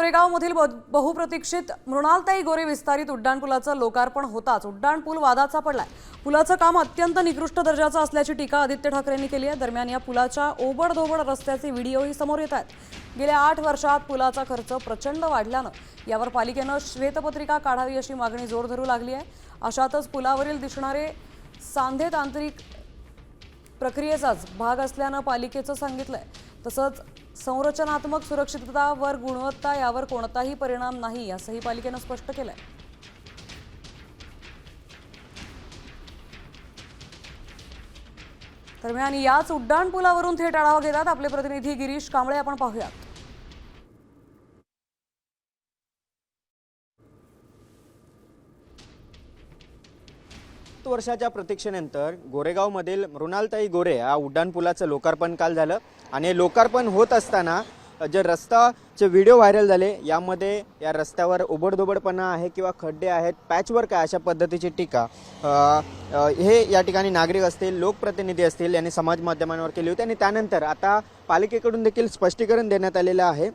गोरेगावमधील बहुप्रतीक्षित मृणालताई गोरे विस्तारित उड्डाणपुलाचं लोकार्पण होताच उड्डाणपूल वादाचा पडलाय। पुलाचं काम अत्यंत निकृष्ट दर्जाचं असल्याची टीका आदित्य ठाकरेंनी केली आहे। दरम्यान या पुलाच्या ओबडधोबड रस्त्याचे व्हिडिओही समोर येत आहेत। गेल्या 8 वर्षात पुलाचा खर्च प्रचंड वाढल्यानं यावर पालिकेनं श्वेतपत्रिका काढावी अशी मागणी जोर धरू लागली आहे। अशातच पुलावरील दिसणारे सांधे तांत्रिक प्रक्रियेचाच भाग असल्यानं पालिकेचं सांगितलंय। तसंच संरचनात्मक सुरक्षितता वर गुणवत्ता यावर कोणताही परिणाम नाही असंही पालिकेनं स्पष्ट केलंय। दरम्यान याच उड्डाणपुलावरून थेट आढावा घेतात आपले प्रतिनिधी गिरीश कांबळे। आपण पाहूयात। वर्षाच्या प्रतीक्षेनंतर गोरेगावमधील मृणालताई गोरे या उड्डाणपुलाचं लोकार्पण काल झालं आणि लोकार्पण होत असताना जे रस्ताचे व्हिडिओ व्हायरल झाले यामध्ये या रस्त्यावर ओबडधोबडपणा आहे किंवा खड्डे आहेत, पॅचवर्क आहे अशा पद्धतीची टीका हे या ठिकाणी नागरिक असतील, लोकप्रतिनिधी असतील यांनी समाज माध्यमांवर केली होती। आणि त्यानंतर आता पालिकेकडून देखील स्पष्टीकरण देण्यात आलेलं आहे।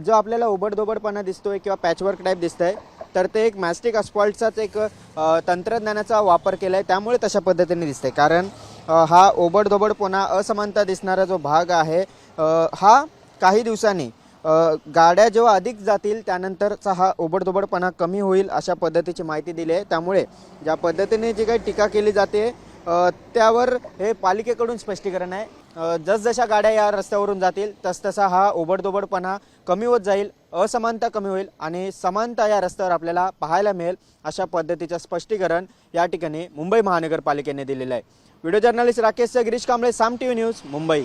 जो आपल्याला ओबडधोबडपणा दिसतोय किंवा पॅचवर्क टाईप दिसतंय तर ते एक मॅस्टिक अस्फॉल्टचाच एक तंत्रज्ञानाचा वापर केला आहे, त्यामुळे तशा पद्धतीने दिसते। कारण हा ओबडधोबडपणा असमानता दिसणारा जो भाग आहे हा काही दिवसांनी गाड्या जेव्हा अधिक जातील त्यानंतरचा हा ओबडधोबडपणा कमी होईल अशा पद्धतीची माहिती दिली आहे। त्यामुळे ज्या पद्धतीने जी काही टीका केली जाते त्यावर हे पालिकेकडून स्पष्टीकरण आहे। जसजशा गाड्या या रस्त्यावरून जातील तसतसा हा ओबडधोबडपणा कमी होत जाईल, असमानता कमी होईल आणि समानता या रस्त्यावर आपल्याला पाहायला मिळेल अशा पद्धतीचं स्पष्टीकरण या ठिकाणी मुंबई महानगरपालिकेने दिलेलं आहे। व्हिडिओ जर्नलिस्ट राकेश गिरीश कांबळे, साम टीव्ही न्यूज, मुंबई।